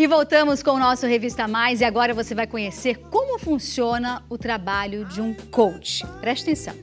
E voltamos com o nosso Revista Mais e agora você vai conhecer como funciona o trabalho de um coach. Preste atenção.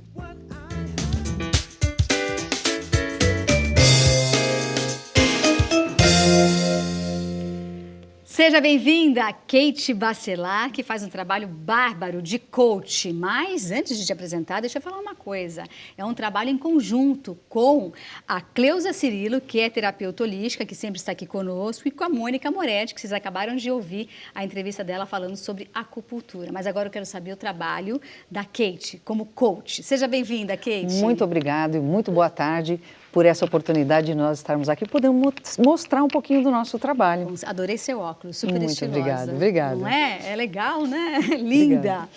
Seja bem-vinda, Kate Bacelar, que faz um trabalho bárbaro de coach. Mas, antes de te apresentar, deixa eu falar uma coisa. É um trabalho em conjunto com a Cleusa Cirilo, que é terapeuta holística, que sempre está aqui conosco, e com a Mônica Moretti, que vocês acabaram de ouvir a entrevista dela falando sobre acupuntura. Mas agora eu quero saber o trabalho da Kate como coach. Seja bem-vinda, Kate. Muito obrigada e muito boa tarde por essa oportunidade de nós estarmos aqui, podemos mostrar um pouquinho do nosso trabalho. Adorei seu óculos, super muito estilosa. Obrigada, obrigada. Não é? É legal, né? Linda. Obrigada.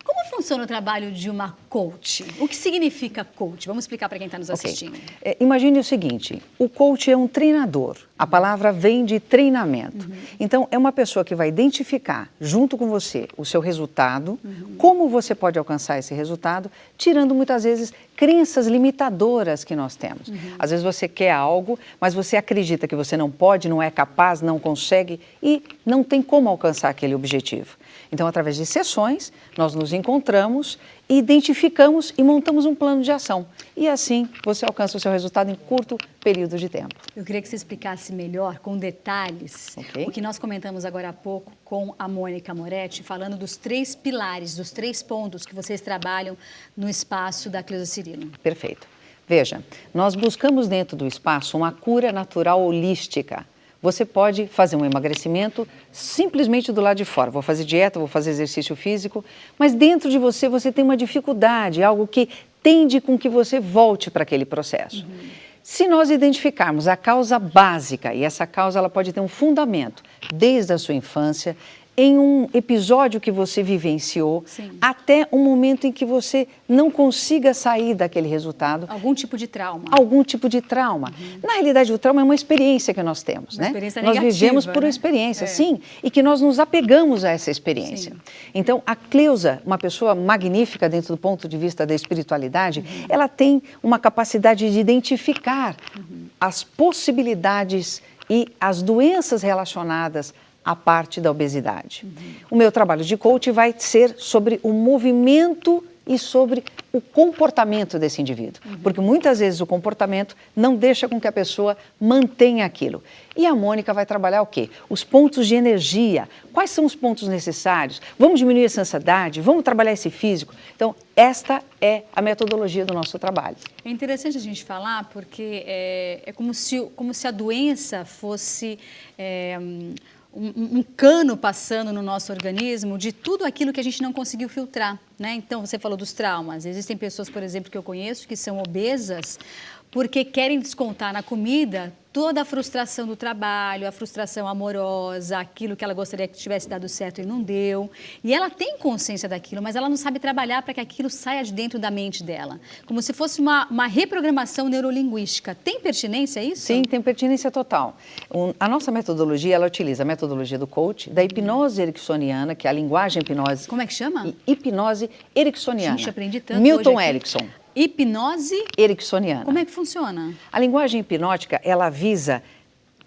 Como funciona o trabalho de uma coach? O que significa coach? Vamos explicar para quem está nos assistindo. Imagine o seguinte, o coach é um treinador. A palavra vem de treinamento. Então, é uma pessoa que vai identificar, junto com você, o seu resultado, como você pode alcançar esse resultado, tirando muitas vezes crenças limitadoras que nós temos. Às vezes você quer algo, mas você acredita que você não pode, não é capaz, não consegue e não tem como alcançar aquele objetivo. Então, através de sessões, nós nos encontramos, identificamos e montamos um plano de ação. E assim, você alcança o seu resultado em curto período de tempo. Eu queria que você explicasse melhor, com detalhes, o que nós comentamos agora há pouco com a Mônica Moretti, falando dos 3 pilares, dos 3 pontos que vocês trabalham no espaço da Cleusa Cirilo. Perfeito. Veja, nós buscamos dentro do espaço uma cura natural holística. Você pode fazer um emagrecimento simplesmente do lado de fora. Vou fazer dieta, vou fazer exercício físico, mas dentro de você, você tem uma dificuldade, algo que tende com que você volte para aquele processo. Se nós identificarmos a causa básica, e essa causa ela pode ter um fundamento desde a sua infância, em um episódio que você vivenciou, até um momento em que você não consiga sair daquele resultado. Algum tipo de trauma. Algum tipo de trauma. Na realidade, o trauma é uma experiência que nós temos, né? Experiência nós negativa, vivemos por né? experiência, sim, e que nós nos apegamos a essa experiência. Então, a Cleusa, uma pessoa magnífica dentro do ponto de vista da espiritualidade, ela tem uma capacidade de identificar as possibilidades e as doenças relacionadas a parte da obesidade. O meu trabalho de coach vai ser sobre o movimento e sobre o comportamento desse indivíduo. Porque muitas vezes o comportamento não deixa com que a pessoa mantenha aquilo. E a Mônica vai trabalhar o quê? Os pontos de energia. Quais são os pontos necessários? Vamos diminuir essa ansiedade? Vamos trabalhar esse físico? Então, esta é a metodologia do nosso trabalho. É interessante a gente falar porque é como se a doença fosse... Um cano passando no nosso organismo de tudo aquilo que a gente não conseguiu filtrar, né? Então, você falou dos traumas. Existem pessoas, por exemplo, que eu conheço que são obesas porque querem descontar na comida toda a frustração do trabalho, a frustração amorosa, aquilo que ela gostaria que tivesse dado certo e não deu. E ela tem consciência daquilo, mas ela não sabe trabalhar para que aquilo saia de dentro da mente dela. Como se fosse uma reprogramação neurolinguística. Tem pertinência isso? Sim, tem pertinência total. A nossa metodologia, ela utiliza a metodologia do coach, da hipnose ericksoniana, que é a linguagem hipnose. Como é que chama? Hipnose ericksoniana. Gente, aprendi tanto Milton hoje aqui. Erickson. Hipnose ericksoniana. Como é que funciona? A linguagem hipnótica, ela visa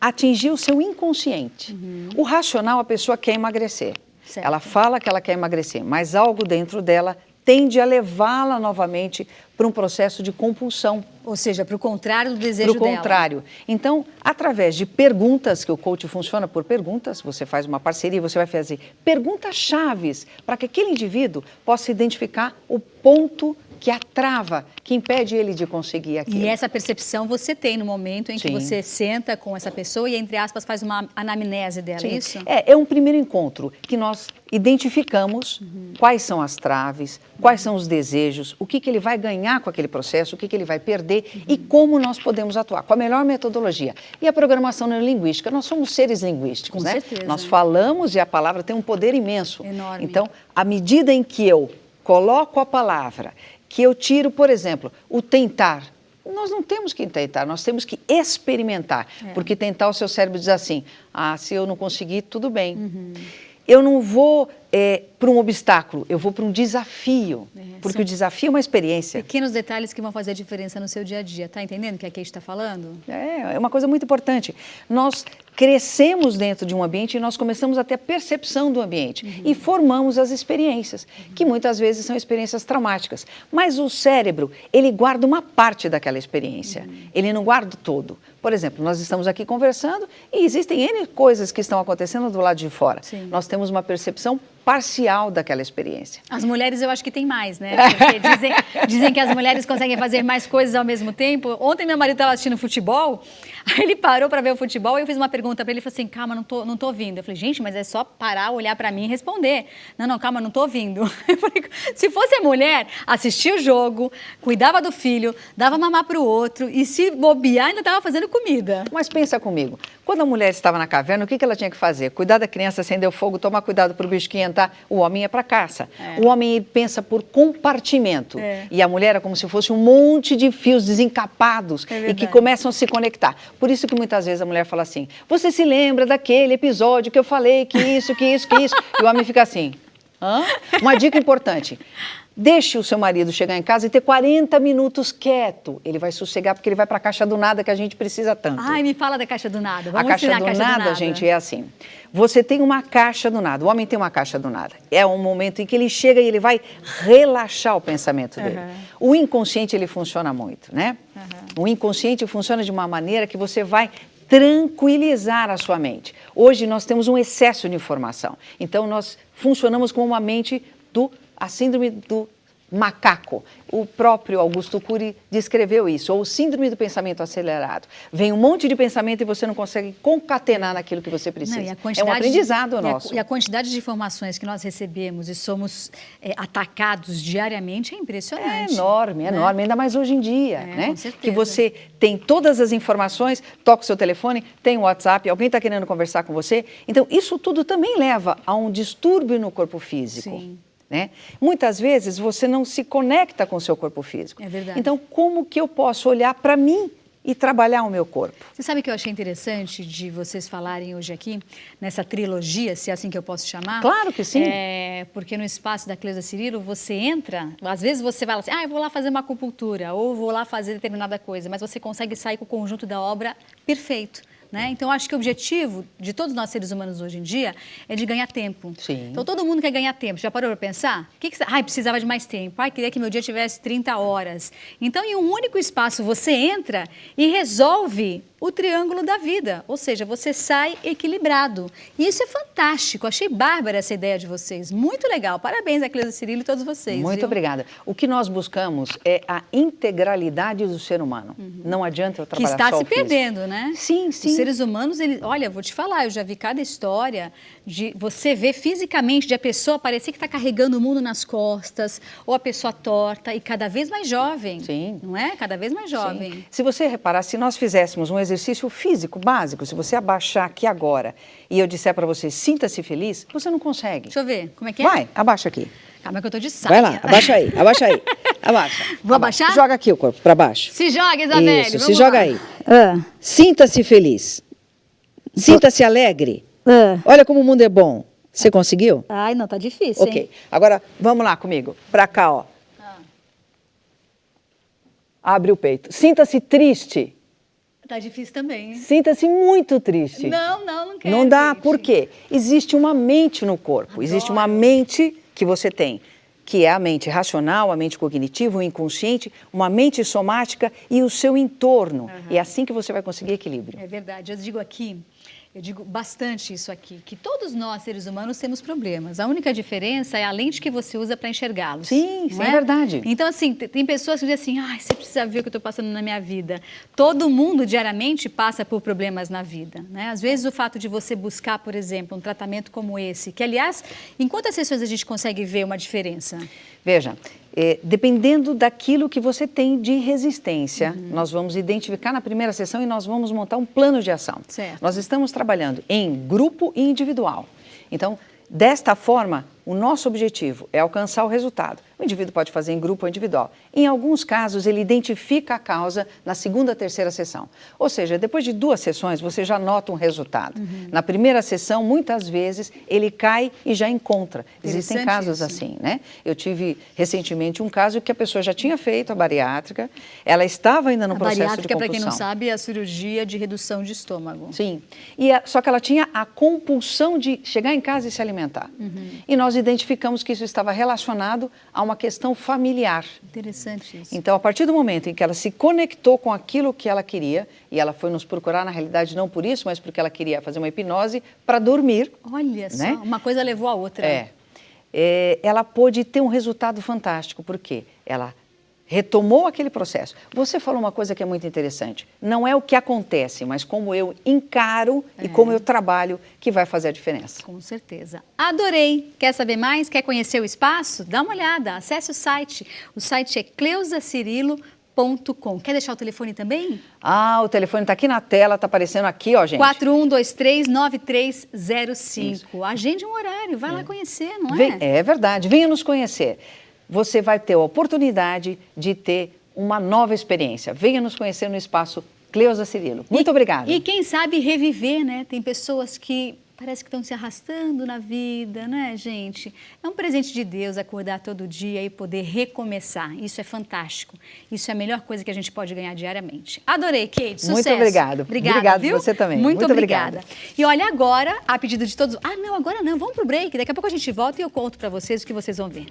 atingir o seu inconsciente. O racional, a pessoa quer emagrecer. Certo. Ela fala que ela quer emagrecer, mas algo dentro dela tende a levá-la novamente para um processo de compulsão. Ou seja, para o contrário do desejo dela. Para o contrário. Então, através de perguntas, que o coach funciona por perguntas, você faz uma parceria, você vai fazer perguntas chaves para que aquele indivíduo possa identificar o ponto que a trava, que impede ele de conseguir aquilo. E essa percepção você tem no momento em que você senta com essa pessoa e, entre aspas, faz uma anamnese dela, é isso? É um primeiro encontro que nós identificamos quais são as traves, quais são os desejos, o que ele vai ganhar com aquele processo, o que ele vai perder e como nós podemos atuar, com a melhor metodologia. E a programação neurolinguística, nós somos seres linguísticos, com né? certeza. Nós falamos e a palavra tem um poder imenso. Enorme. Então, à medida em que eu coloco a palavra, que eu tiro, por exemplo, o tentar. Nós não temos que tentar, nós temos que experimentar. Porque tentar, o seu cérebro diz assim, se eu não conseguir, tudo bem. Eu não vou para um obstáculo, eu vou para um desafio, porque o desafio é uma experiência. Pequenos detalhes que vão fazer a diferença no seu dia a dia, tá entendendo o que a Kate está falando? É uma coisa muito importante. Nós crescemos dentro de um ambiente e nós começamos a ter a percepção do ambiente e formamos as experiências, que muitas vezes são experiências traumáticas. Mas o cérebro, ele guarda uma parte daquela experiência, ele não guarda o todo. Por exemplo, nós estamos aqui conversando e existem N coisas que estão acontecendo do lado de fora. Sim. Nós temos uma percepção parcial daquela experiência. As mulheres eu acho que tem mais, né? Porque dizem que as mulheres conseguem fazer mais coisas ao mesmo tempo. Ontem meu marido estava assistindo futebol, aí ele parou para ver o futebol e eu fiz uma pergunta para ele, ele falou assim, calma, não tô ouvindo. Eu falei, gente, mas é só parar, olhar para mim e responder. Não, calma, não tô ouvindo. Eu falei, se fosse a mulher, assistia o jogo, cuidava do filho, dava mamar para o outro e se bobear ainda estava fazendo comida. Mas pensa comigo, quando a mulher estava na caverna, o que ela tinha que fazer? Cuidar da criança, acender o fogo, tomar cuidado para o bicho que entrar. O homem é para caça. O homem ele pensa por compartimento. E a mulher é como se fosse um monte de fios desencapados e que começam a se conectar. Por isso que muitas vezes a mulher fala assim, você se lembra daquele episódio que eu falei que isso. E o homem fica assim, hã? Uma dica importante. Deixe o seu marido chegar em casa e ter 40 minutos quieto. Ele vai sossegar porque ele vai para a caixa do nada que a gente precisa tanto. Ai, me fala da caixa do nada. Vamos ensinar a caixa do nada, gente, é assim. Você tem uma caixa do nada, o homem tem uma caixa do nada. É um momento em que ele chega e ele vai relaxar o pensamento dele. O inconsciente, ele funciona muito, né? O inconsciente funciona de uma maneira que você vai tranquilizar a sua mente. Hoje nós temos um excesso de informação. Então nós funcionamos como uma mente a síndrome do macaco. O próprio Augusto Cury descreveu isso, ou síndrome do pensamento acelerado. Vem um monte de pensamento e você não consegue concatenar naquilo que você precisa. É um aprendizado nosso. E a quantidade de informações que nós recebemos e somos atacados diariamente é impressionante. É enorme, ainda mais hoje em dia, né? Com certeza. Que você tem todas as informações, toca o seu telefone, tem o WhatsApp, alguém está querendo conversar com você. Então, isso tudo também leva a um distúrbio no corpo físico. Sim. Né? Muitas vezes você não se conecta com o seu corpo físico. É verdade. Então, como que eu posso olhar para mim e trabalhar o meu corpo? Você sabe o que eu achei interessante de vocês falarem hoje aqui, nessa trilogia, se é assim que eu posso chamar? Claro que sim. Porque no espaço da Cleusa Cirilo, você entra, às vezes você vai lá assim, eu vou lá fazer uma acupuntura, ou vou lá fazer determinada coisa, mas você consegue sair com o conjunto da obra perfeito. Né? Então, acho que o objetivo de todos nós seres humanos hoje em dia é de ganhar tempo. Sim. Então, todo mundo quer ganhar tempo. Já parou para pensar? Precisava de mais tempo. Queria que meu dia tivesse 30 horas. Então, em um único espaço, você entra e resolve o triângulo da vida. Ou seja, você sai equilibrado. E isso é fantástico. Achei bárbara essa ideia de vocês. Muito legal. Parabéns a Cleusa Cirilo e todos vocês. Muito obrigada. O que nós buscamos é a integralidade do ser humano. Não adianta eu trabalhar só o físico. Que está se perdendo, né? Sim, sim. Os seres humanos, olha, eu vou te falar, eu já vi cada história de você ver fisicamente de a pessoa parecer que está carregando o mundo nas costas, ou a pessoa torta e cada vez mais jovem. Sim. Não é? Cada vez mais jovem. Sim. Se você reparar, se nós fizéssemos um exercício físico básico, se você abaixar aqui agora e eu disser para você, sinta-se feliz, você não consegue. Deixa eu ver, como é que é? Vai, abaixa aqui. Calma que eu tô de saia. Vai lá, abaixa aí, abaixa. Vou abaixar? Joga aqui o corpo para baixo. Se joga, Isabelle. Isso, se joga aí. Sinta-se feliz. Sinta-se alegre. Olha como o mundo é bom. Você conseguiu? Ai, não, tá difícil, Ok. hein? Agora, vamos lá comigo. Para cá, ó. Abre o peito. Sinta-se triste. Tá difícil também, hein? Sinta-se muito triste. Não quero. Não dá, gente. por quê? Existe uma mente no corpo. Adoro. Existe uma mente que você tem, que é a mente racional, a mente cognitiva, o inconsciente, uma mente somática e o seu entorno. É assim que você vai conseguir equilíbrio. É verdade. Eu digo bastante isso aqui, que todos nós, seres humanos, temos problemas. A única diferença é a lente que você usa para enxergá-los. Sim, isso é verdade. Então, assim, tem pessoas que dizem assim, você precisa ver o que eu estou passando na minha vida. Todo mundo, diariamente, passa por problemas na vida, né? Às vezes, o fato de você buscar, por exemplo, um tratamento como esse, que, aliás, em quantas sessões a gente consegue ver uma diferença? Veja, dependendo daquilo que você tem de resistência, nós vamos identificar na primeira sessão e nós vamos montar um plano de ação. Certo. Nós estamos trabalhando em grupo e individual. Então, desta forma, o nosso objetivo é alcançar o resultado. O indivíduo pode fazer em grupo ou individual. Em alguns casos, ele identifica a causa na segunda, terceira sessão. Ou seja, depois de 2 sessões, você já nota um resultado. Na primeira sessão, muitas vezes, ele cai e já encontra. Existem casos assim, né? Eu tive recentemente um caso que a pessoa já tinha feito a bariátrica, ela estava ainda no processo de compulsão. A bariátrica, para quem não sabe, é a cirurgia de redução de estômago. Sim, só que ela tinha a compulsão de chegar em casa e se alimentar. E nós identificamos que isso estava relacionado a uma questão familiar. Interessante isso. Então, a partir do momento em que ela se conectou com aquilo que ela queria, e ela foi nos procurar, na realidade, não por isso, mas porque ela queria fazer uma hipnose para dormir. Olha só, né? Uma coisa levou a outra. Ela pôde ter um resultado fantástico, porque ela retomou aquele processo. Você falou uma coisa que é muito interessante. Não é o que acontece, mas como eu encaro e como eu trabalho que vai fazer a diferença. Com certeza. Adorei! Quer saber mais? Quer conhecer o espaço? Dá uma olhada, acesse o site. O site é cleusacirilo.com. Quer deixar o telefone também? O telefone está aqui na tela, está aparecendo aqui, ó, gente. 4123-9305. Isso. Agende um horário, vai lá conhecer, não é? É verdade, venha nos conhecer. Você vai ter a oportunidade de ter uma nova experiência. Venha nos conhecer no espaço Cleusa Cirilo. Muito obrigada. E quem sabe reviver, né? Tem pessoas que parece que estão se arrastando na vida, né, gente? É um presente de Deus acordar todo dia e poder recomeçar. Isso é fantástico. Isso é a melhor coisa que a gente pode ganhar diariamente. Adorei, Kate. Sucesso. Muito obrigado. Obrigada, viu? Você também. Muito obrigada. E olha, agora, a pedido de todos... não, agora não. Vamos pro break. Daqui a pouco a gente volta e eu conto para vocês o que vocês vão ver.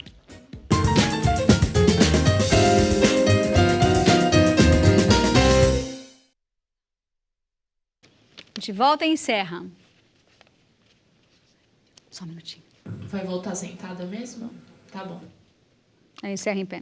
A gente volta e encerra. Só um minutinho. Vai voltar sentada mesmo? Tá bom. Aí encerra em pé.